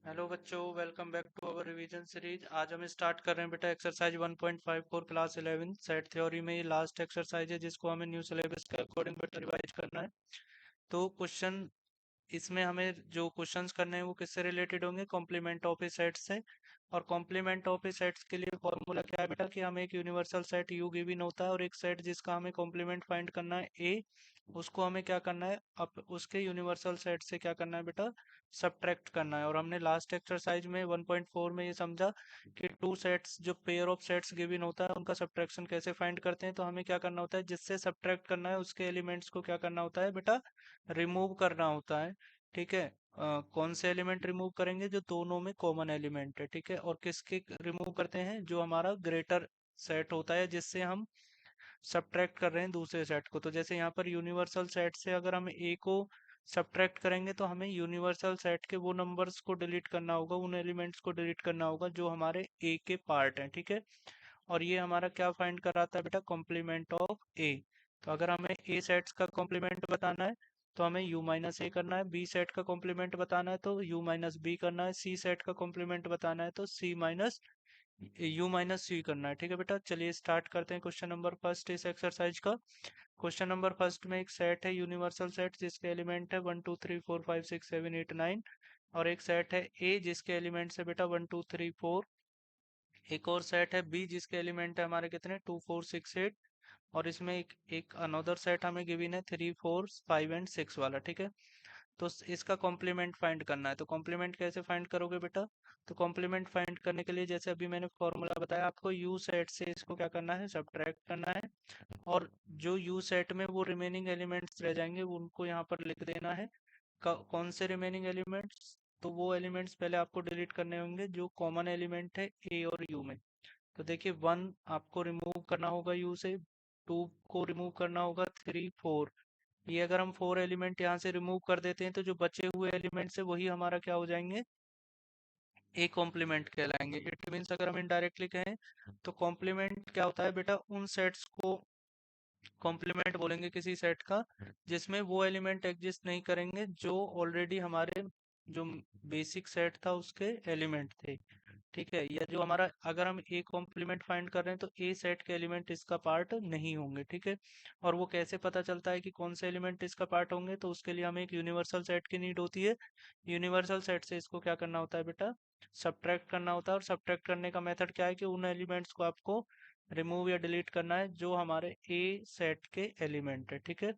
Hello बच्चों, welcome back to our revision series. आज हम स्टार्ट कर रहे हैं बेटा एक्सरसाइज 1.54 क्लास 11 सेट थ्योरी में। ये लास्ट एक्सरसाइज है जिसको हमें न्यू सिलेबस के अकॉर्डिंग बेटा रिवाइज करना है। तो क्वेश्चन इसमें हमें जो क्वेश्चंस करने हैं वो किससे रिलेटेड होंगे? कॉम्प्लीमेंट ऑफ ए सेट से। और कॉम्प्लीमेंट ऑफ ए सेट्स के लिए फॉर्मूला क्या है बेटा कि हमें एक यूनिवर्सल सेट यू गिवन होता है और एक सेट जिसका हमें कॉम्प्लीमेंट फाइंड करना है ए, उसको हमें क्या करना है, अब उसके यूनिवर्सल सेट से क्या करना है बेटा, सब्ट्रैक्ट करना है। और हमने लास्ट एक्सरसाइज में 1.4 में ये समझा कि टू सेट्स, जो पेयर ऑफ सेट्स गिवन होता है उनका सब्ट्रैक्शन कैसे फाइंड करते हैं। तो हमें क्या करना होता है, जिससे सब्ट्रैक्ट करना है उसके एलिमेंट्स को क्या करना होता है बेटा, रिमूव करना होता है। ठीक है। कौन से एलिमेंट रिमूव करेंगे? जो दोनों में कॉमन एलिमेंट है। ठीक है। और किसके रिमूव करते हैं? जो हमारा ग्रेटर सेट होता है जिससे हम सब्ट्रैक्ट कर रहे हैं दूसरे सेट को। तो जैसे यहाँ पर यूनिवर्सल सेट से अगर हम ए को सब्ट्रैक्ट करेंगे तो हमें यूनिवर्सल सेट के वो नंबर्स को डिलीट करना होगा, उन एलिमेंट्स को डिलीट करना होगा जो हमारे ए के पार्ट हैं। ठीक है। और ये हमारा क्या फाइंड कराता है बेटा? कॉम्प्लीमेंट ऑफ ए। तो अगर हमें ए सेट्स का कॉम्प्लीमेंट बताना है तो हमें यू माइनस ए करना है, बी सेट का कॉम्प्लीमेंट बताना है तो यू माइनस बी करना है, सी सेट का कॉम्प्लीमेंट बताना है तो सी माइनस यू माइनस सी करना है। ठीक है बेटा, चलिए स्टार्ट करते हैं क्वेश्चन नंबर फर्स्ट इस एक्सरसाइज का। क्वेश्चन नंबर फर्स्ट में एक सेट है यूनिवर्सल सेट जिसके एलिमेंट है 1 2 3 4 5 6 7 8 9। और एक सेट है ए जिसके एलिमेंट्स है बेटा 1 2 3 4। एक और सेट है बी जिसके एलिमेंट है हमारे कितने, 2 4 6 8। और इसमें एक एक अनदर सेट हमें गिवन है 3 4 5 एंड 6 वाला। ठीक है। तो इसका कॉम्प्लीमेंट फाइंड करना है। तो कॉम्प्लीमेंट कैसे फाइंड करोगे बेटा? तो कॉम्प्लीमेंट फाइंड करने के लिए जैसे अभी मैंने फॉर्मूला बताया आपको, यू सेट से इसको क्या करना है, सब्ट्रैक्ट करना है। और जो यू सेट में वो रिमेनिंग एलिमेंट्स रह जाएंगे वो उनको यहाँ पर लिख देना है। कौन से रिमेनिंग एलिमेंट्स? तो वो एलिमेंट्स पहले आपको डिलीट करने होंगे जो कॉमन एलिमेंट है ए और यू में। तो देखिए, 1 आपको रिमूव करना होगा यू से, 2 को रिमूव करना होगा, 3 4। ये अगर हम 4 एलिमेंट यहाँ से रिमूव कर देते हैं तो जो बचे हुए एलिमेंट्स है वही हमारा क्या हो जाएंगे, ए कॉम्प्लीमेंट कहलाएंगे। इट मीन्स अगर हम इनडायरेक्टली कहें तो कॉम्प्लीमेंट क्या होता है बेटा, उन सेट्स को कॉम्प्लीमेंट बोलेंगे किसी सेट का जिसमें वो एलिमेंट एग्जिस्ट नहीं करेंगे जो ऑलरेडी हमारे जो बेसिक सेट था उसके एलिमेंट थे। ठीक है। या जो हमारा, अगर हम ए कॉम्प्लीमेंट फाइंड कर रहे हैं तो ए सेट के एलिमेंट इसका पार्ट नहीं होंगे। ठीक है। और वो कैसे पता चलता है कि कौन से एलिमेंट इसका पार्ट होंगे? तो उसके लिए हमें एक यूनिवर्सल सेट की नीड होती है। यूनिवर्सल सेट से इसको क्या करना होता है बेटा, सब्ट्रैक्ट करना होता है। और सब्ट्रैक्ट करने का मेथड क्या है कि उन एलिमेंट्स को आपको रिमूव या डिलीट करना है जो हमारे ए सेट के एलिमेंट है। ठीक है।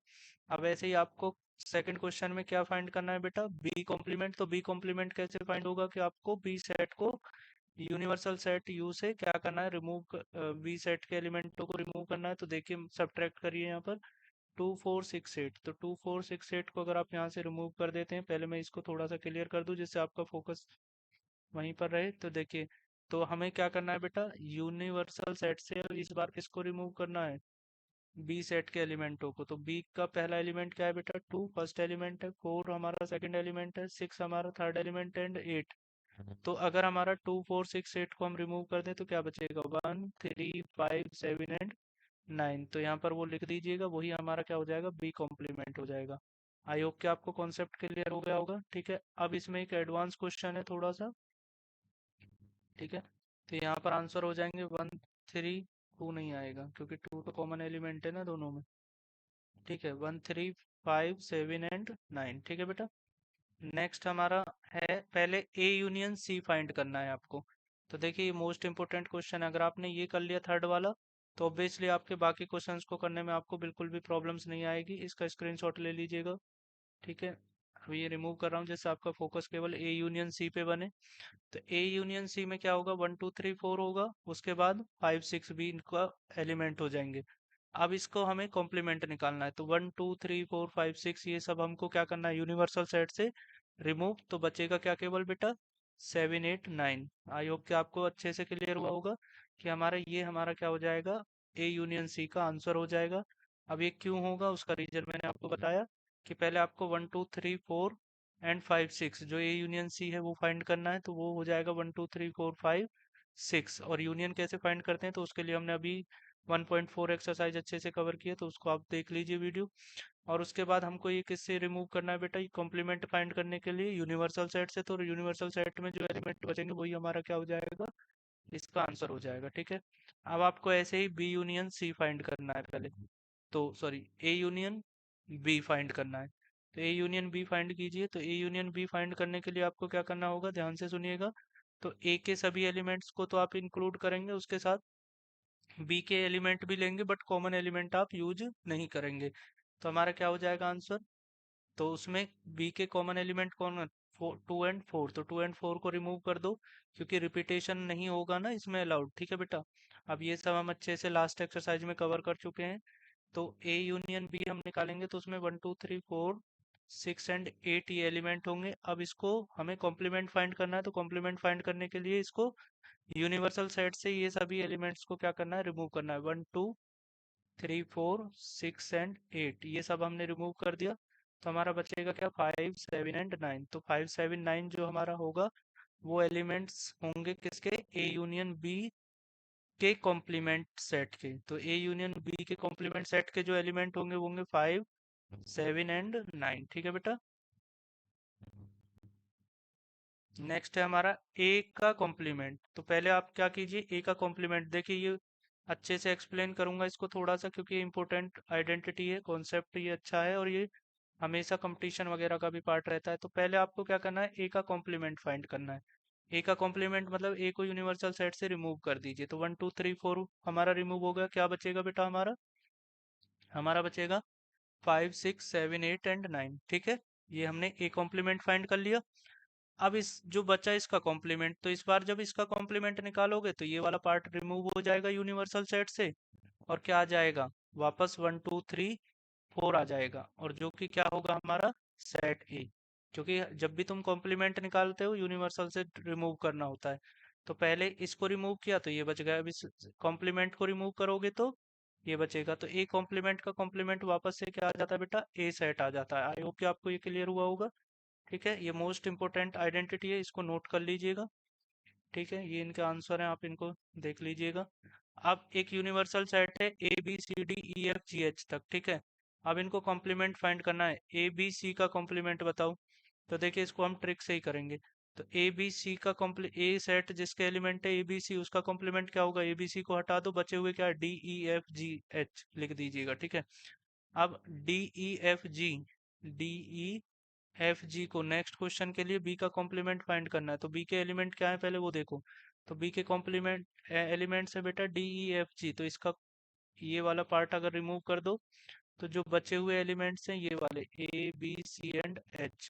अब ऐसे ही आपको सेकंड क्वेश्चन में क्या फाइंड करना है बेटा, बी कॉम्प्लीमेंट। तो बी कॉम्प्लीमेंट कैसे फाइंड होगा कि आपको बी सेट को यूनिवर्सल सेट यू से क्या करना है, रिमूव, बी सेट के एलिमेंटों को रिमूव करना है। तो देखिए सब्ट्रैक्ट करिए यहाँ पर 2 4 6 8। तो 2 4 6 8 को अगर आप यहाँ से रिमूव कर देते हैं, पहले मैं इसको थोड़ा सा क्लियर कर दूं जिससे आपका फोकस वहीं पर रहे। तो देखिए, तो हमें क्या करना है बेटा, यूनिवर्सल सेट से इस बार किसको रिमूव करना है, बी सेट के एलिमेंटों को। तो बी का पहला एलिमेंट क्या है बेटा, 2 फर्स्ट एलिमेंट है, 4 हमारा सेकंड एलिमेंट है, 6 हमारा थर्ड एलिमेंट एंड 8। तो अगर हमारा 2 4 6 8 को हम रिमूव कर दें तो क्या बचेगा, 1 3 5 7 एंड 9। तो यहाँ पर वो लिख दीजिएगा, वही हमारा क्या हो जाएगा, बी कॉम्प्लीमेंट हो जाएगा। आई होप कि आपको कॉन्सेप्ट क्लियर हो गया होगा। ठीक है। अब इसमें एक एडवांस क्वेश्चन है थोड़ा सा। ठीक है। तो यहाँ पर आंसर हो जाएंगे 1 3 2 नहीं आएगा क्योंकि 2 तो कॉमन एलिमेंट है ना दोनों में। ठीक है। 1 3 5 7 एंड 9। ठीक है बेटा। नेक्स्ट हमारा है, पहले ए यूनियन सी फाइंड करना है आपको। तो देखिए ये मोस्ट इंपोर्टेंट क्वेश्चन है। अगर आपने ये कर लिया थर्ड वाला तो ऑब्वियसली आपके बाकी क्वेश्चंस को करने में आपको बिल्कुल भी प्रॉब्लम्स नहीं आएगी। इसका स्क्रीनशॉट ले लीजिएगा। ठीक है। अभी ये रिमूव कर रहा हूँ जिससे आपका फोकस केवल ए यूनियन सी पे बने। तो ए यूनियन सी में क्या होगा, 1 2 3 4 होगा, उसके बाद 5 6 भी इनका एलिमेंट हो जाएंगे। अब इसको हमें कॉम्प्लीमेंट निकालना है। तो 1 2 3 4 5 6 ये सब हमको क्या करना है, यूनिवर्सल सेट से रिमूव। तो बचेगा क्या केवल बेटा, 7 8 9। आई होप कि आपको अच्छे से क्लियर हुआ होगा कि हमारा ये हमारा क्या हो जाएगा, ए यूनियन सी का आंसर हो जाएगा। अब ये क्यों होगा उसका रीजन मैंने आपको बताया कि पहले आपको 1 2 3 4 एंड 5 6 जो ए यूनियन सी है वो फाइंड करना है। तो वो हो जाएगा 1 2 3 4 5 6। और यूनियन कैसे फाइंड करते हैं तो उसके लिए हमने अभी 1.4 एक्सरसाइज अच्छे से कवर किया, तो उसको आप देख लीजिए वीडियो। और उसके बाद हमको ये किससे रिमूव करना है बेटा, ये कॉम्प्लीमेंट फाइंड करने के लिए यूनिवर्सल सेट से। तो यूनिवर्सल सेट में जो एलिमेंट बचेंगे वही हमारा क्या हो जाएगा, इसका आंसर हो जाएगा। ठीक है, अब आपको ऐसे ही बी यूनियन सी फाइंड करना है पहले, तो sorry A union B find करना है। तो ए यूनियन बी फाइंड कीजिए। तो ए यूनियन बी फाइंड करने के लिए आपको क्या करना होगा, ध्यान से सुनिएगा। तो ए के सभी एलिमेंट्स को तो आप इंक्लूड करेंगे, उसके साथ बी के एलिमेंट भी लेंगे, बट कॉमन एलिमेंट आप यूज नहीं करेंगे। तो हमारा क्या हो जाएगा आंसर, तो उसमें बी के कॉमन एलिमेंट कौन है, 2 एंड 4। तो 2 एंड 4 को रिमूव कर दो, क्योंकि रिपीटेशन नहीं होगा ना इसमें अलाउड। ठीक है बेटा, अब ये सब हम अच्छे से लास्ट एक्सरसाइज में कवर कर चुके हैं। तो ए यूनियन बी हम निकालेंगे, तो उसमें 1 2 3 4 6 एंड 8 ये एलिमेंट होंगे। अब इसको हमें कॉम्प्लीमेंट फाइंड करना है, तो कॉम्प्लीमेंट फाइंड करने के लिए इसको यूनिवर्सल सेट से ये सभी एलिमेंट्स को क्या करना है, रिमूव करना है। 1 2 3 4 6 एंड 8 ये सब हमने रिमूव कर दिया। तो हमारा बचेगा क्या, 5 7 एंड 9। तो 5 7 9 जो हमारा होगा वो एलिमेंट्स होंगे किसके, ए यूनियन बी के कॉम्प्लीमेंट सेट के। तो ए यूनियन बी के कॉम्प्लीमेंट सेट के जो एलिमेंट होंगे वो होंगे 5 7 एंड 9। ठीक है बेटा, नेक्स्ट है हमारा ए का कॉम्प्लीमेंट। तो पहले आप क्या कीजिए, ए का कॉम्प्लीमेंट देखिए, ये अच्छे से एक्सप्लेन करूंगा इसको थोड़ा सा, क्योंकि ये इंपॉर्टेंट आइडेंटिटी है, कॉन्सेप्ट ये अच्छा है, और ये हमेशा कंपटीशन वगैरह का भी पार्ट रहता है। तो पहले आपको क्या करना है, ए का कॉम्प्लीमेंट फाइंड करना है। ए का कॉम्प्लीमेंट मतलब ए को यूनिवर्सल सेट से रिमूव कर दीजिए। तो 1 2 3 4 हमारा रिमूव हो गया, क्या बचेगा बेटा, हमारा बचेगा 5 6 7 8 एंड 9। ठीक है, ये हमने ए कॉम्प्लीमेंट फाइंड कर लिया। अब इस जो बचा इसका कॉम्प्लीमेंट, तो इस बार जब इसका कॉम्प्लीमेंट निकालोगे तो ये वाला पार्ट रिमूव हो जाएगा यूनिवर्सल सेट से, और क्या आ जाएगा, वापस 1 2 3 4 आ जाएगा, और जो कि क्या होगा हमारा सेट ए। क्योंकि जब भी तुम कॉम्प्लीमेंट निकालते हो यूनिवर्सल से रिमूव करना होता है। तो पहले इसको रिमूव किया तो ये बच गया, अब इस कॉम्प्लीमेंट को रिमूव करोगे तो ये बचेगा। तो ए कॉम्प्लीमेंट का कॉम्प्लीमेंट वापस से क्या आ जाता है बेटा, ए सेट आ जाता है। आई होप कि आपको ये क्लियर हुआ होगा। ठीक है, ये मोस्ट इंपोर्टेंट आइडेंटिटी है, इसको नोट कर लीजिएगा। ठीक है, ये इनके आंसर हैं, आप इनको देख लीजिएगा। अब एक यूनिवर्सल सेट है A B C D E F G H तक। ठीक है, अब इनको कॉम्प्लीमेंट फाइंड करना है। ए बी सी का कॉम्प्लीमेंट बताओ। तो देखिए इसको हम ट्रिक से ही करेंगे। तो ए बी सी का कॉम्प्ली ए सेट जिसके एलिमेंट है ए बी सी, उसका कॉम्प्लीमेंट क्या होगा, ए बी सी को हटा दो, बचे हुए क्या, D E F G H लिख दीजिएगा। ठीक है, अब डी ई एफ जी को नेक्स्ट क्वेश्चन के लिए बी का कॉम्प्लीमेंट फाइंड करना है। तो बी के एलिमेंट क्या है पहले वो देखो। तो बी के कॉम्प्लीमेंट एलिमेंट्स है बेटा डी ई एफ जी। तो इसका ये वाला पार्ट अगर रिमूव कर दो तो जो बचे हुए एलिमेंट्स हैं ये वाले A B C and H,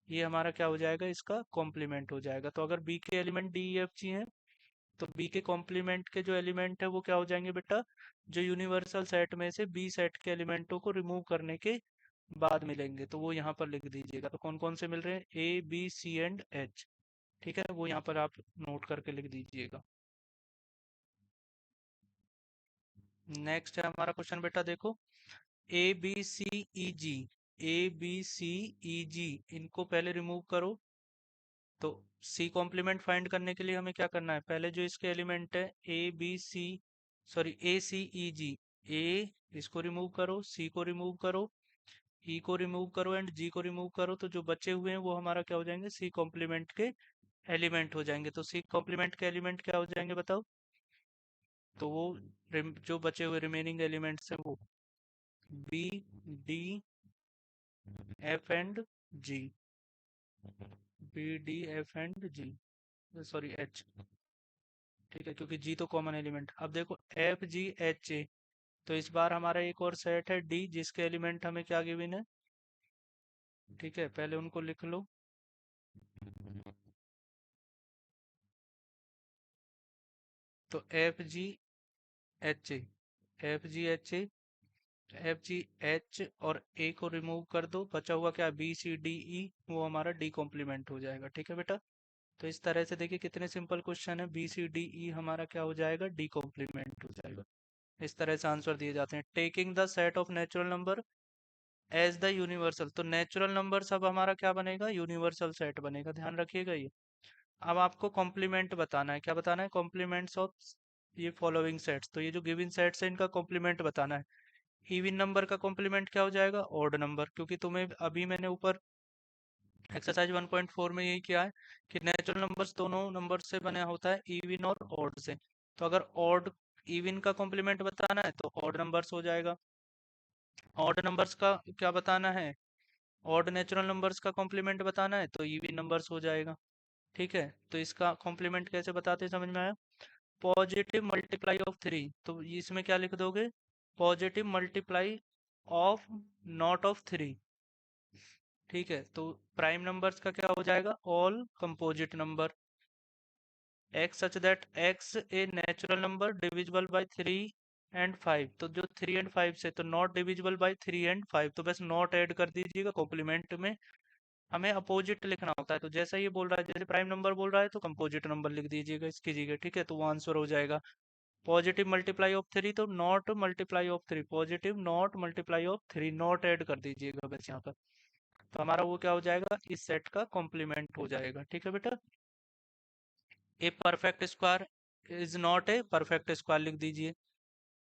ये हमारा क्या हो जाएगा, इसका कॉम्प्लीमेंट हो जाएगा। तो अगर बी के एलिमेंट डी ई एफ जी हैं तो बी के कॉम्प्लीमेंट के जो एलिमेंट है वो क्या हो जाएंगे बेटा, जो यूनिवर्सल सेट में से बी सेट के एलिमेंटों को रिमूव करने के बाद मिलेंगे। तो वो यहाँ पर लिख दीजिएगा। तो कौन कौन से मिल रहे हैं, A B C and H. ठीक है, वो यहाँ पर आप नोट करके लिख दीजिएगा। नेक्स्ट है हमारा क्वेश्चन बेटा देखो, ए बी सी ई जी, ए बी सी ई जी इनको पहले रिमूव करो। तो सी कॉम्प्लीमेंट फाइंड करने के लिए हमें क्या करना है, पहले जो इसके एलिमेंट है ए बी सी, सॉरी ए सी ई जी, ए इसको रिमूव करो, सी को रिमूव करो, ई को रिमूव करो एंड जी को रिमूव करो। तो जो बचे हुए हैं वो हमारा क्या हो जाएंगे, सी कॉम्प्लीमेंट के एलिमेंट हो जाएंगे। तो सी कॉम्प्लीमेंट के एलिमेंट क्या हो जाएंगे बताओ। तो वो जो बचे हुए रिमेनिंग एलिमेंट्स हैं वो B D F and G, B D F and G, sorry H. ठीक है, क्योंकि जी तो कॉमन एलिमेंट। अब देखो एफ जी एच ए, तो इस बार हमारा एक और सेट है डी जिसके एलिमेंट हमें क्या गिवन है। ठीक है, पहले उनको लिख लो। तो F G H A, F G H A, F G H और ए को रिमूव कर दो, बचा हुआ क्या, बी सी डी ई, वो हमारा डी कॉम्प्लीमेंट हो जाएगा। ठीक है बेटा, तो इस तरह से देखिए कितने सिंपल क्वेश्चन है, बी सी डी ई हमारा क्या हो जाएगा, डी कॉम्प्लीमेंट हो जाएगा। इस तरह से आंसर दिए जाते हैं। Taking the set of natural number as the universal, तो नेचुरल नंबर सब हमारा क्या बनेगा, यूनिवर्सल सेट बनेगा, ध्यान रखिएगा ये। अब आपको कॉम्प्लीमेंट बताना है, क्या बताना है, कॉम्प्लीमेंट्स ऑफ ये फॉलोइंग सेट्स। तो ये जो गिवन सेट्स है इनका कॉम्प्लीमेंट बताना है। इवन नंबर का कॉम्प्लीमेंट क्या हो जाएगा? ऑड नंबर, क्योंकि तुम्हें अभी मैंने ऊपर एक्सरसाइज 1.4 में यही किया है कि नेचुरल नंबर्स दोनों नंबर से बना होता है, इवन और ऑड से। तो अगर ऑड इवन का कॉम्प्लीमेंट बताना है तो ऑड नंबर्स हो जाएगा, ऑड नंबर्स का क्या बताना है, ऑड नेचुरल नंबर्स का कॉम्प्लीमेंट बताना है तो इवन नंबर्स हो जाएगा। ठीक है, तो इसका कॉम्प्लीमेंट कैसे बताते हैं, समझ में आया? पॉजिटिव मल्टीप्लाई ऑफ 3, तो इसमें क्या लिख दोगे? Positive multiply of not of 3। ठीक है, तो प्राइम नंबर्स का क्या हो जाएगा? All composite number. x such that x a natural number divisible by 3 and 5, तो जो 3 एंड 5 से, तो नॉट डिविजिबल बाय 3 एंड 5, तो बस नॉट ऐड कर दीजिएगा। कॉम्प्लीमेंट में हमें अपोजिट लिखना होता है, तो जैसा ये बोल रहा है, जैसे प्राइम नंबर बोल रहा है तो कंपोजिट नंबर लिख दीजिएगा इसकी जगह। ठीक है, तो वो आंसर हो जाएगा पॉजिटिव मल्टीप्लाई ऑफ 3, तो not multiply of 3, positive not multiply of 3, not add कर दीजिएगा बस यहाँ पर। तो हमारा वो क्या हो जाएगा? इस सेट का कॉम्प्लीमेंट हो जाएगा। ठीक है बेटा, a perfect square is not a perfect square लिख दीजिए,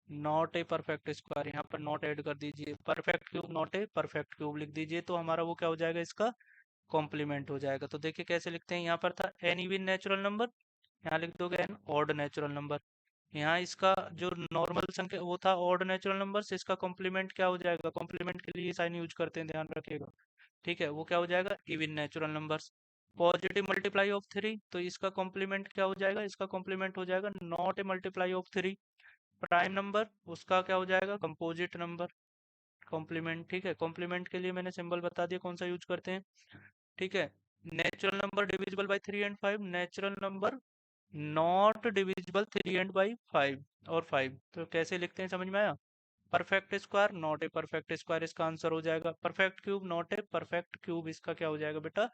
नॉट ए परफेक्ट स्क्वायर, यहाँ पर नॉट ऐड कर दीजिए। Perfect cube not a perfect cube लिख दीजिए, तो हमारा वो क्या हो जाएगा? इसका कॉम्प्लीमेंट हो जाएगा। तो देखिए कैसे लिखते हैं, यहाँ पर था एन इवन नेचुरल नंबर, यहाँ लिख दोगे एन ऑड नेचुरल नंबर। यहाँ इसका जो नॉर्मल संख्या वो था ऑड नेचुरल नंबर, इसका कॉम्प्लीमेंट क्या हो जाएगा? कॉम्प्लीमेंट के लिए साइन यूज करते हैं, ध्यान रखिएगा। ठीक है, वो क्या हो जाएगा? Even natural numbers. Positive multiply of 3, तो इसका कॉम्प्लीमेंट क्या हो जाएगा? इसका कॉम्प्लीमेंट हो जाएगा not A multiply of 3। Prime number, उसका क्या हो जाएगा? Composite number. कॉम्प्लीमेंट, ठीक है, कॉम्प्लीमेंट के लिए मैंने सिंबल बता दिया कौन सा यूज करते हैं। ठीक है, natural number divisible by 3 and 5, natural number not divisible 3 and by 5 और 5, तो कैसे लिखते हैं, समझ में आया? Perfect square not a perfect square, इसका आंसर हो जाएगा। Perfect cube not a perfect cube, इसका क्या हो जाएगा बेटा?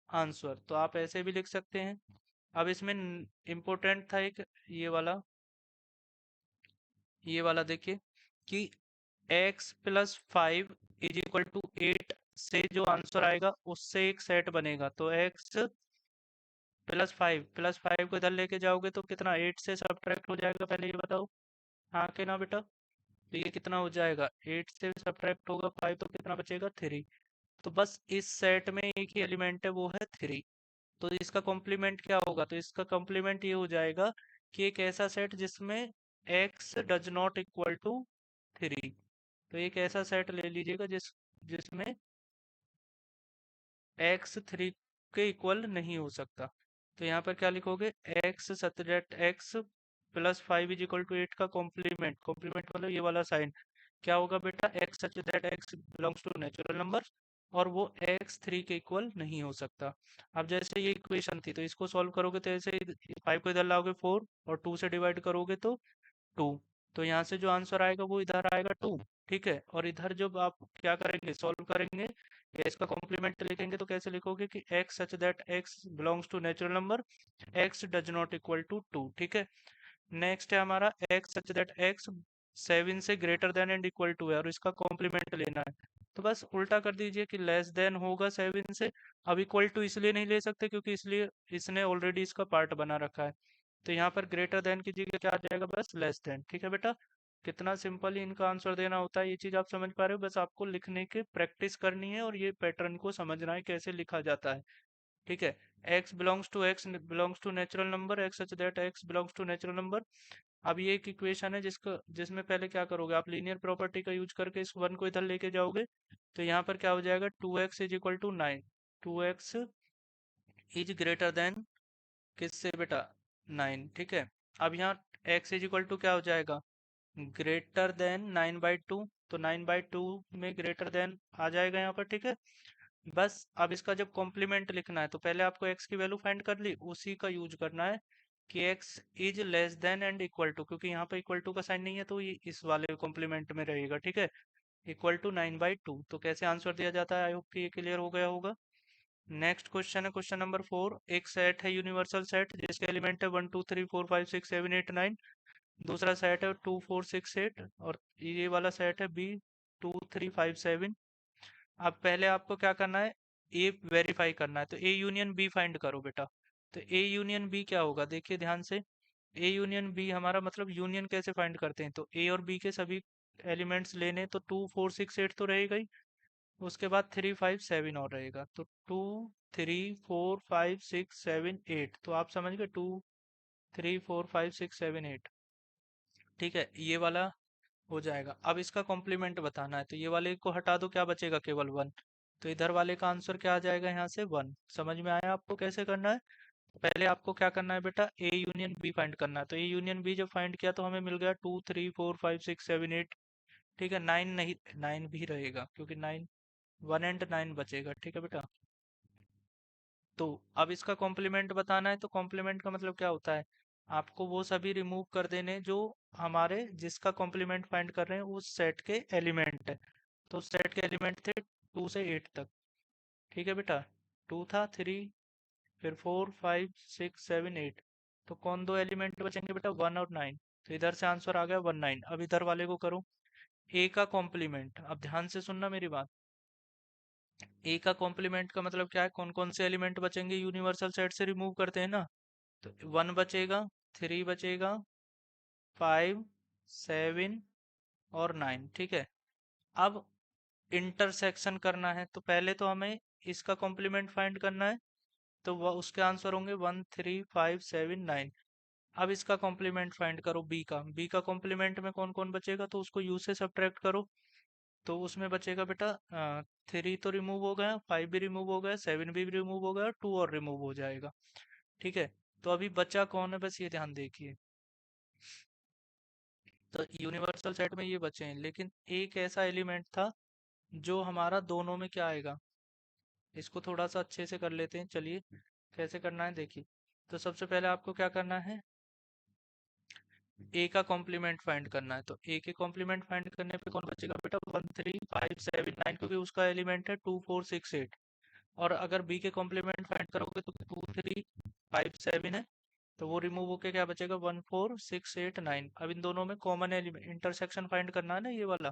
आंसर। तो आप ऐसे भी लिख सकते हैं। अब इसमें इम्पोर्टेंट था एक ये वाला देखिए कि x plus 5 is equal to 8 से जो आंसर आएगा उससे एक सेट बनेगा। तो x प्लस फाइव को इधर लेके जाओगे तो कितना 8 से सब्ट्रैक्ट हो जाएगा, पहले ये बताओ। हाँ के ना बेटा? तो ये कितना हो जाएगा? 8 से सब्ट्रैक्ट होगा 5 तो कितना बचेगा? 3। तो बस इस सेट में एक ही एलिमेंट है, वो है 3। तो इसका कॉम्प्लीमेंट क्या होगा? तो इसका कॉम्प्लीमेंट ये हो जाएगा कि एक ऐसा सेट जिसमें x does not equal to 3। तो एक ऐसा सेट ले लीजिएगा जिसमें x 3 के इक्वल नहीं हो सकता। तो यहाँ पर क्या लिखोगे? x such that x plus 5 is equal to 8 का कॉम्प्लीमेंट, कॉम्प्लीमेंट मतलब ये वाला साइन क्या होगा बेटा? x such that x belongs to natural number, और वो x 3 के इक्वल नहीं हो सकता। अब जैसे ये इक्वेशन थी, तो इसको सॉल्व करोगे तो ऐसे 5 को इधर लाओगे 4, और 2 से डिवाइड करोगे तो 2। तो यहाँ से जो आंसर आएगा वो इधर आएगा 2। ठीक है, और इधर जब आप क्या करेंगे, सॉल्व करेंगे या इसका कॉम्प्लीमेंट लिखेंगे तो कैसे लिखोगे कि x such that x belongs to natural number, x does not equal to 2। ठीक है, नेक्स्ट है हमारा x सच दैट x 7 से greater than and equal to है, और इसका कॉम्प्लीमेंट लेना है। तो बस उल्टा कर दीजिए कि लेस देन होगा 7 से। अब इक्वल टू इसलिए नहीं ले सकते क्योंकि इसलिए इसने ऑलरेडी इसका पार्ट बना रखा है। तो यहाँ पर ग्रेटर देन की जगह क्या आ जाएगा? बस लेस देन। ठीक है बेटा, कितना सिंपल ही इनका आंसर देना होता है, ये चीज आप समझ पा रहे हो? बस आपको लिखने की प्रैक्टिस करनी है और ये पैटर्न को समझना है कैसे लिखा जाता है। ठीक है, x belongs to natural number, x such that x belongs to natural number. अब ये एक इक्वेशन है जिसमें पहले क्या करोगे आप? लीनियर प्रॉपर्टी का यूज करके इस वन को इधर लेके जाओगे, तो यहाँ पर क्या हो जाएगा? 2x is equal to 9, 2x is greater than किससे बेटा? 9। ठीक है, अब यहाँ x इज इक्वल टू क्या हो जाएगा? ग्रेटर देन 9/2, तो 9/2 में ग्रेटर देन आ जाएगा यहाँ पर। ठीक है, बस अब इसका जब कॉम्प्लीमेंट लिखना है तो पहले आपको x की वैल्यू फाइंड कर ली, उसी का यूज करना है कि x is less than and equal to, क्योंकि यहाँ पे इक्वल टू का साइन नहीं है तो ये इस वाले कॉम्प्लीमेंट में रहेगा। ठीक है, इक्वल टू 9/2। तो कैसे आंसर दिया जाता है, आई होप कि ये क्लियर हो गया होगा। नेक्स्ट क्वेश्चन है क्वेश्चन नंबर 4। एक सेट है यूनिवर्सल सेट जिसके एलिमेंट है 1 2 3 4 5 6 7 8 9। दूसरा सेट है 2 4 6 8, और ये वाला सेट है b 2 3 5 7। अब पहले आपको क्या करना है? ए वेरीफाई करना है, तो ए यूनियन बी फाइंड करो बेटा। तो ए यूनियन बी क्या होगा? देखिए ध्यान से, ए यूनियन बी हमारा मतलब यूनियन कैसे फाइंड करते हैं, तो ए और बी के सभी एलिमेंट्स लेने तो 2 4 6 8 तो रहेगा ही। उसके बाद 3 5 7 और रहेगा, तो 2 3 4 5 6 7 8, तो आप समझ गए 2 3 4 5 6 7 8। ठीक है, ये वाला हो जाएगा। अब इसका कॉम्प्लीमेंट बताना है, तो ये वाले को हटा दो, क्या बचेगा, केवल 1। तो इधर वाले का आंसर क्या आ जाएगा, यहाँ से 1। समझ में आया आपको कैसे करना है? पहले आपको क्या करना है बेटा, ए यूनियन बी फाइंड करना है। तो ए यूनियन बी जब फाइंड किया तो हमें मिल गया 2 3 4 5 6 7 8। ठीक है, 9 नहीं, 9 भी रहेगा क्योंकि 9, 1 और 9 बचेगा। ठीक है बेटा, तो अब इसका कॉम्प्लीमेंट बताना है। तो कॉम्प्लीमेंट का मतलब क्या होता है, आपको वो सभी रिमूव कर देने जो हमारे जिसका कॉम्प्लीमेंट फाइंड कर रहे हैं उस सेट के एलिमेंट है। तो सेट के एलिमेंट थे 2 से 8 तक। ठीक है बेटा, 2 था, 3, फिर 4 5 6 7 8। तो कौन दो एलिमेंट बचेंगे बेटा, 1 और 9। तो इधर से आंसर आ गया 1 9। अब इधर वाले को करो, ए का कॉम्प्लीमेंट। अब ध्यान से सुनना मेरी बात, ए का कॉम्प्लीमेंट का मतलब क्या है, कौन कौन से एलिमेंट बचेंगे, यूनिवर्सल सेट से रिमूव करते हैं ना। तो 1 बचेगा, 3 बचेगा, 5 7 और 9। ठीक है, अब इंटरसेक्शन करना है, तो पहले तो हमें इसका कॉम्प्लीमेंट फाइंड करना है। तो वह उसके आंसर होंगे 1 3 5 7 9। अब इसका कॉम्प्लीमेंट फाइंड करो बी का कॉम्प्लीमेंट में कौन कौन बचेगा, तो उसको यू से सब्ट्रैक्ट करो। तो उसमें बचेगा बेटा 3 तो रिमूव हो गया, 5 भी रिमूव हो गया, 7 भी रिमूव हो गया, और 2 और रिमूव हो जाएगा। ठीक है, तो अभी बचा कौन है, बस ये ध्यान देखिए। तो यूनिवर्सल सेट में ये बचे हैं, लेकिन एक ऐसा एलिमेंट था जो हमारा दोनों में क्या आएगा। इसको थोड़ा सा अच्छे से कर लेते हैं, चलिए कैसे करना है देखिए। तो सबसे पहले आपको क्या करना है, ए का कॉम्प्लीमेंट फाइंड करना है। तो ए के कॉम्प्लीमेंट फाइंड करने पे कौन बचेगा बेटा, 1 3 5 7 9, क्योंकि उसका एलिमेंट है 2 4 6 8। और अगर बी के कॉम्प्लीमेंट फाइंड करोगे तो 2 3 5 7 है, तो वो रिमूव होके क्या बचेगा, 1 4 6 8 9। अब इन दोनों में कॉमन एलिमेंट इंटरसेक्शन फाइंड करना है ना, ये वाला।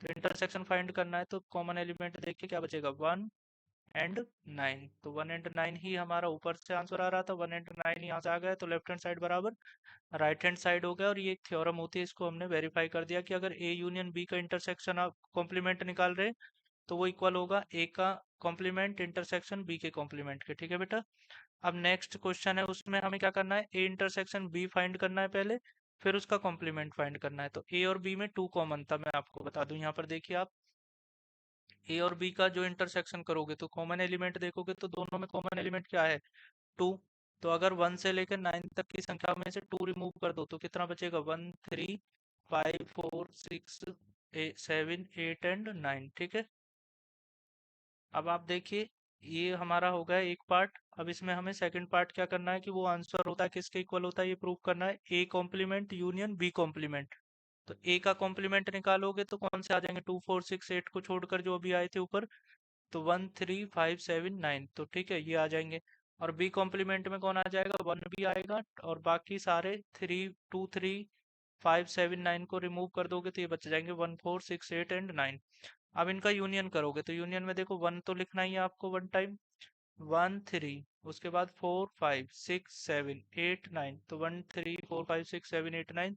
तो इंटरसेक्शन फाइंड करना है, तो कॉमन एलिमेंट देख के क्या बचेगा, 1 और 9। तो 1 और 9 ही हमारा ऊपर से आंसर आ रहा था, 1 और 9 यहाँ से आ गया, तो लेफ्ट हैंड साइड बराबर राइट हैंड साइड हो गया। और ये एक थ्योरम होती है, इसको हमने वेरीफाई कर दिया कि अगर ए यूनियन बी का इंटरसेक्शन आप कॉम्प्लीमेंट निकाल रहे हैं तो वो इक्वल होगा ए का कॉम्प्लीमेंट इंटरसेक्शन बी के कॉम्प्लीमेंट के। ठीक है बेटा, अब नेक्स्ट क्वेश्चन है, उसमें हमें क्या करना है, ए इंटरसेक्शन बी फाइंड करना है पहले, फिर उसका कॉम्प्लीमेंट फाइंड करना है। तो ए और बी में 2 कॉमन था, मैं आपको बता दूं, यहाँ पर देखिए आप, ए और बी का जो इंटरसेक्शन करोगे तो कॉमन एलिमेंट देखोगे तो दोनों में कॉमन एलिमेंट क्या है, 2। तो अगर 1 से लेकर 9 तक की संख्या में से 2 रिमूव कर दो तो कितना बचेगा, 1 3 5 4 6 7 8 ठीक है। अब आप देखिए, ये हमारा हो गया एक पार्ट। अब इसमें हमें सेकंड पार्ट क्या करना है कि वो आंसर होता है किसके इक्वल होता है, ये प्रूव करना है, A complement union B complement. तो ए का कॉम्प्लीमेंट निकालोगे तो कौन से आ जाएंगे, 2 4 6 8 को छोड़कर जो अभी आए थे ऊपर, तो 1 3 5 7 9, तो ठीक है, ये आ जाएंगे। और बी कॉम्प्लीमेंट में कौन आ जाएगा, 1 भी आएगा, और बाकी सारे 3 2 3 5 7 9 को रिमूव कर दोगे तो ये बच जाएंगे 1 4 6 8 एंड 9। अब इनका यूनियन करोगे तो यूनियन में देखो 1 तो लिखना ही है आपको 1 टाइम, 1 3, उसके बाद 4 5 6 7 8 9, तो 1 3 4 5 6 7 8 9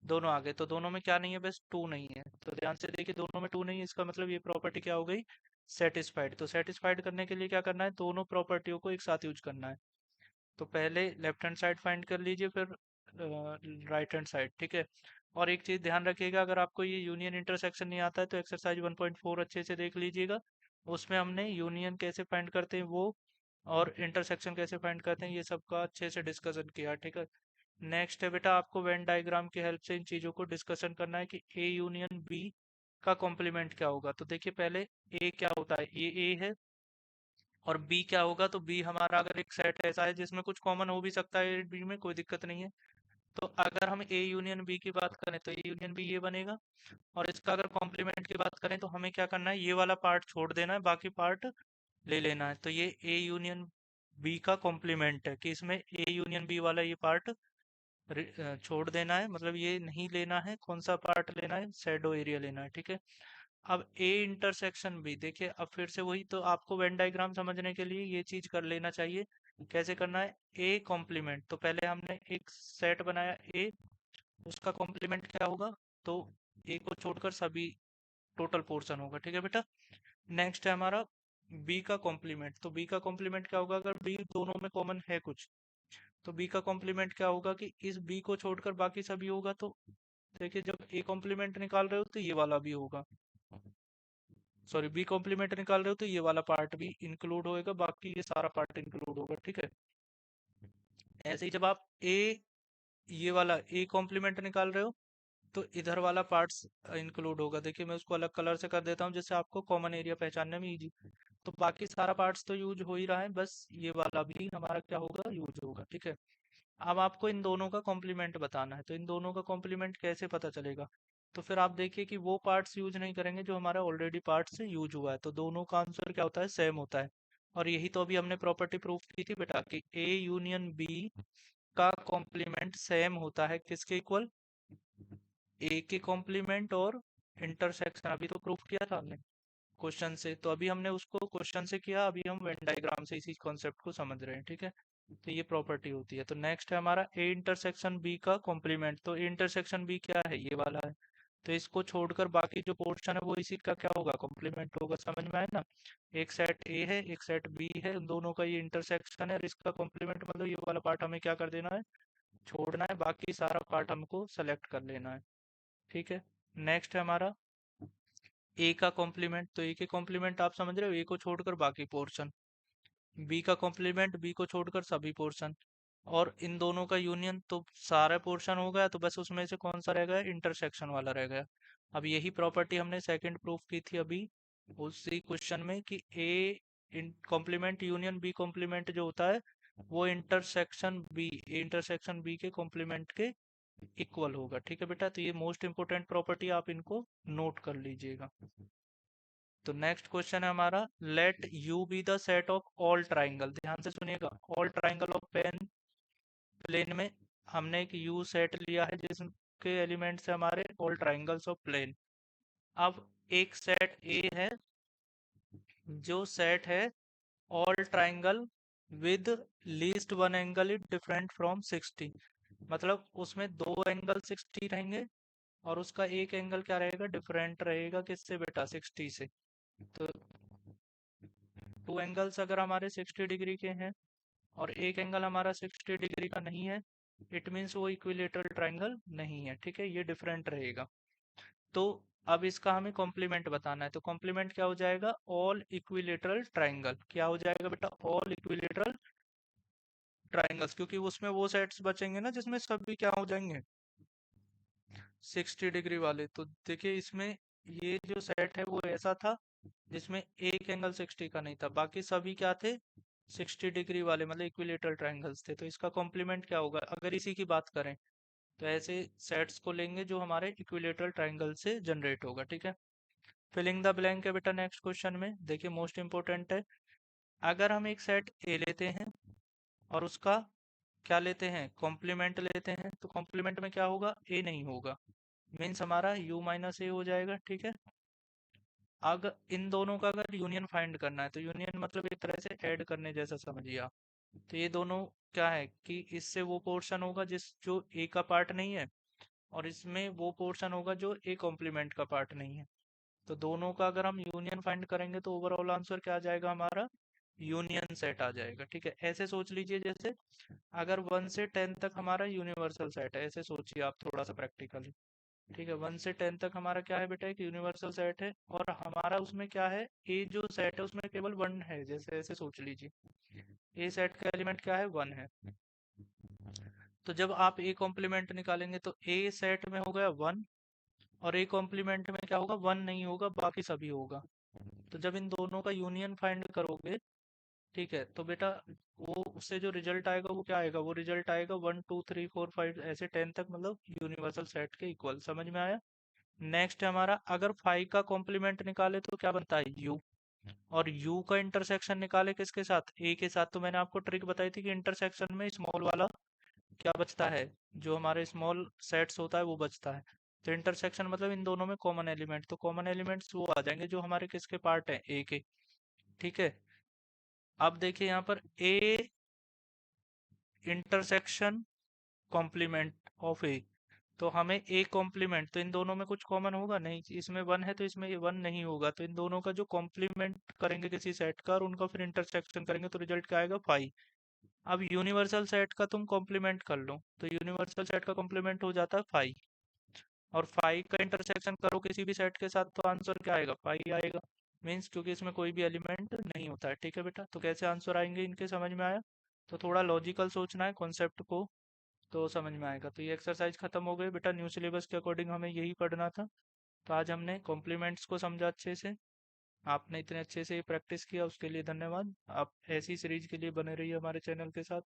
दोनों आ गए। तो दोनों में क्या नहीं है, बस 2 नहीं है। तो ध्यान से देखिए, दोनों में 2 नहीं है, इसका मतलब ये प्रॉपर्टी क्या हो गई, सेटिस्फाइड। तो सेटिस्फाइड करने के लिए क्या करना है, दोनों प्रॉपर्टियों को एक साथ यूज करना है। तो पहले लेफ्ट हैंड साइड फाइंड कर लीजिए, फिर राइट हैंड साइड। ठीक है, और एक चीज ध्यान रखिएगा, अगर आपको ये यूनियन इंटरसेक्शन नहीं आता है तो एक्सरसाइज 1.4 अच्छे से देख लीजिएगा। उसमें हमने यूनियन कैसे फाइंड करते हैं वो, और इंटरसेक्शन कैसे फाइंड करते हैं, ये सबका अच्छे से डिस्कशन किया। ठीक है, नेक्स्ट है बेटा, आपको वेन डायग्राम की हेल्प से इन चीजों को डिस्कशन करना है कि ए यूनियन बी का कॉम्प्लीमेंट क्या होगा। तो देखिए पहले ए क्या होता है, ये ए है, और बी क्या होगा, तो बी हमारा अगर एक सेट ऐसा है जिसमें कुछ कॉमन हो भी सकता है बी में, कोई दिक्कत नहीं है। तो अगर हम ए यूनियन बी की बात करें तो ए यूनियन बी ये बनेगा। और इसका अगर कॉम्प्लीमेंट की बात करें तो हमें क्या करना है, ये वाला पार्ट छोड़ देना है, बाकी पार्ट ले लेना है। तो ये ए यूनियन बी का कॉम्प्लीमेंट है कि इसमें ए यूनियन बी वाला ये पार्ट छोड़ देना है, मतलब ये नहीं लेना है। कौन सा पार्ट लेना है, शैडो एरिया लेना है। ठीक है, अब ए इंटरसेक्शन बी देखिए, अब फिर से वही, तो आपको वेन डायग्राम समझने के लिए ये चीज कर लेना चाहिए। कैसे करना है, ए कॉम्प्लीमेंट, तो पहले हमने एक सेट बनाया ए, उसका कॉम्प्लीमेंट क्या होगा, तो ए को छोड़कर सभी टोटल पोर्शन होगा। ठीक है बेटा। नेक्स्ट है हमारा बी का कॉम्प्लीमेंट। तो बी का कॉम्प्लीमेंट क्या होगा, अगर बी दोनों में कॉमन है कुछ, तो बी का कॉम्प्लीमेंट क्या होगा कि इस बी को छोड़कर बाकी सभी होगा। तो देखिए जब ए कॉम्प्लीमेंट निकाल रहे हो तो ये वाला भी होगा, सॉरी बी कॉम्प्लीमेंट निकाल रहे हो तो ये वाला पार्ट भी इंक्लूड होएगा, बाकी ये सारा पार्ट इंक्लूड होगा। ठीक है। ऐसे ही जब आप ए ये वाला ए कॉम्प्लीमेंट निकाल रहे हो तो इधर वाला पार्ट्स इंक्लूड होगा। देखिए मैं उसको अलग कलर से कर देता हूँ जिससे आपको कॉमन एरिया पहचानने में इजी। तो बाकी सारा पार्ट्स तो यूज हो ही रहा है, बस ये वाला भी हमारा क्या होगा, यूज होगा। ठीक है। अब आपको इन दोनों का कॉम्प्लीमेंट बताना है, तो इन दोनों का कॉम्प्लीमेंट कैसे पता चलेगा। तो फिर आप देखिए कि वो पार्ट्स यूज नहीं करेंगे जो हमारा ऑलरेडी पार्ट्स यूज हुआ है, तो दोनों का आंसर क्या होता है, सेम होता है। और यही तो अभी हमने प्रॉपर्टी प्रूफ की थी बेटा कि ए यूनियन बी का कॉम्प्लीमेंट सेम होता है किसके इक्वल, ए के कॉम्प्लीमेंट और इंटरसेक्शन। अभी तो प्रूफ किया था हमने क्वेश्चन से, तो अभी हमने उसको क्वेश्चन से किया, अभी हम वेन डायग्राम से इसी कॉन्सेप्ट को समझ रहे हैं। ठीक है। तो ये प्रॉपर्टी होती है। तो नेक्स्ट है हमारा ए इंटरसेक्शन बी का कॉम्प्लीमेंट। तो ए इंटरसेक्शन बी क्या है, ये वाला है। तो इसको छोड़कर बाकी जो पोर्शन है वो इसी का क्या होगा, कॉम्प्लीमेंट होगा। समझ में आया ना। एक सेट ए है एक सेट बी है, उन दोनों का ये इंटरसेक्शन है और इसका कॉम्प्लीमेंट मतलब ये वाला पार्ट हमें क्या कर देना है, छोड़ना है, बाकी सारा पार्ट हमको सेलेक्ट कर लेना है। ठीक है। नेक्स्ट है हमारा ए का कॉम्प्लीमेंट। तो ए के कॉम्प्लीमेंट आप समझ रहे हो, ए को छोड़कर बाकी पोर्शन। बी का कॉम्प्लीमेंट बी को छोड़कर सभी पोर्शन। और इन दोनों का यूनियन तो सारा पोर्शन हो गया, तो बस उसमें से कौन सा रह गया, इंटरसेक्शन वाला रह गया। अब यही प्रॉपर्टी हमने सेकंड प्रूफ की थी अभी उसी क्वेश्चन में कि A complement union B complement जो होता है वो इंटरसेक्शन बी इंटरसेक्शन बी के कॉम्प्लीमेंट के इक्वल होगा। ठीक है बेटा। तो ये मोस्ट इंपोर्टेंट प्रॉपर्टी, आप इनको नोट कर लीजिएगा। तो नेक्स्ट क्वेश्चन है हमारा, let you be the set of all triangle. ध्यान से सुनिएगा, ऑल ट्राइंगल ऑफ प्लेन में हमने एक यू सेट लिया है जिसके एलिमेंट्स है हमारे ऑल ट्राइंगल्स ऑफ प्लेन। अब एक सेट ए है जो सेट है all triangle with least one angle is different from 60। मतलब उसमें दो एंगल 60 रहेंगे और उसका एक एंगल क्या रहेगा, डिफरेंट रहेगा किससे बेटा, 60 से। तो टू एंगल्स अगर हमारे 60 डिग्री के हैं और एक एंगल हमारा 60 डिग्री का नहीं है, इट मीन्स वो इक्विलेटरल ट्राइंगल नहीं है। ठीक है, ये डिफरेंट रहेगा। तो अब इसका हमें कॉम्प्लीमेंट बताना है, तो कॉम्प्लीमेंट क्या हो जाएगा, ऑल इक्विलेटरल ट्राइंगल। क्या हो जाएगा बेटा, ऑल इक्विलेटरल ट्राइंगल्स, क्योंकि उसमें वो सेट्स बचेंगे ना जिसमें सभी क्या हो जाएंगे, 60 डिग्री वाले। तो देखिए इसमें ये जो सेट है वो ऐसा था जिसमें एक एंगल 60 का नहीं था, बाकी सभी क्या थे, 60 डिग्री वाले, मतलब इक्विलेटरल ट्राइंगल्स थे। तो इसका कॉम्प्लीमेंट क्या होगा, अगर इसी की बात करें तो ऐसे सेट्स को लेंगे जो हमारे इक्विलेटरल ट्राइंगल से जनरेट होगा। ठीक है। फिलिंग द ब्लैंक है बेटा नेक्स्ट क्वेश्चन में। देखिए मोस्ट इंपोर्टेंट है, अगर हम एक सेट ए लेते हैं और उसका क्या लेते हैं, कॉम्प्लीमेंट लेते हैं, तो कॉम्प्लीमेंट में क्या होगा, ए नहीं होगा, मीन्स हमारा u माइनस ए हो जाएगा। ठीक है। अगर इन दोनों का अगर यूनियन फाइंड करना है, तो यूनियन मतलब एक तरह से ऐड करने जैसा समझिए आप। तो ये दोनों क्या है कि इससे वो पोर्शन होगा जिस जो ए का पार्ट नहीं है, और इसमें वो पोर्शन होगा जो ए कॉम्प्लीमेंट का पार्ट नहीं है। तो दोनों का अगर हम यूनियन फाइंड करेंगे तो ओवरऑल आंसर क्या आ जाएगा हमारा, यूनियन सेट आ जाएगा। ठीक है। ऐसे सोच लीजिए जैसे अगर 1 से 10 तक हमारा यूनिवर्सल सेट है, ऐसे सोचिए आप थोड़ा सा प्रैक्टिकली। ठीक है, 1 से 10 तक हमारा क्या है बेटा, एक यूनिवर्सल सेट है, और हमारा उसमें क्या है, ए जो सेट है उसमें केवल वन है, जैसे ऐसे सोच लीजिए ए सेट का एलिमेंट क्या है, वन है। तो जब आप ए कॉम्प्लीमेंट निकालेंगे तो ए सेट में हो गया वन, और ए कॉम्प्लीमेंट में क्या होगा, वन नहीं होगा, बाकी सभी होगा। तो जब इन दोनों का यूनियन फाइंड करोगे, ठीक है, तो बेटा वो उससे जो रिजल्ट आएगा वो क्या आएगा, वो रिजल्ट आएगा 1 2 3 4 5 ऐसे 10 तक, मतलब यूनिवर्सल सेट के इक्वल। समझ में आया। नेक्स्ट है हमारा, अगर 5 का कॉम्प्लीमेंट निकाले तो क्या बनता है, यू। और यू का इंटरसेक्शन निकाले किसके साथ, ए के साथ। तो मैंने आपको ट्रिक बताई थी कि इंटरसेक्शन में स्मॉल वाला क्या बचता है, जो हमारे स्मॉल सेट्स होता है वो बचता है। तो इंटरसेक्शन मतलब इन दोनों में कॉमन एलिमेंट, तो कॉमन एलिमेंट्स वो आ जाएंगे जो हमारे किसके पार्ट हैं, ए के। ठीक है। अब देखिए यहाँ पर ए इंटरसेक्शन कॉम्प्लीमेंट ऑफ ए, तो हमें ए कॉम्प्लीमेंट, तो इन दोनों में कुछ कॉमन होगा नहीं, इसमें वन है तो इसमें ये वन नहीं होगा, तो इन दोनों का जो कॉम्प्लीमेंट करेंगे किसी सेट का और उनका फिर इंटरसेक्शन करेंगे तो रिजल्ट क्या आएगा, फाइव। अब यूनिवर्सल सेट का तुम कॉम्प्लीमेंट कर लो, तो यूनिवर्सल सेट का कॉम्प्लीमेंट हो जाता है फाइव, और फाइव का इंटरसेक्शन करो किसी भी सेट के साथ तो आंसर क्या आएगा, फाइव आएगा। मीन्स क्योंकि इसमें कोई भी एलिमेंट नहीं होता है। ठीक है बेटा, तो कैसे आंसर आएंगे इनके, समझ में आया? तो थोड़ा लॉजिकल सोचना है कॉन्सेप्ट को, तो समझ में आएगा। तो ये एक्सरसाइज खत्म हो गई बेटा, न्यू सिलेबस के अकॉर्डिंग हमें यही पढ़ना था। तो आज हमने कॉम्प्लीमेंट्स को समझा अच्छे से, आपने इतने अच्छे से प्रैक्टिस किया उसके लिए धन्यवाद। आप ऐसी सीरीज के लिए बने रहिए हमारे चैनल के साथ,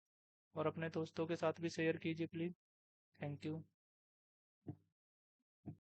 और अपने दोस्तों के साथ भी शेयर कीजिए प्लीज़। Thank you.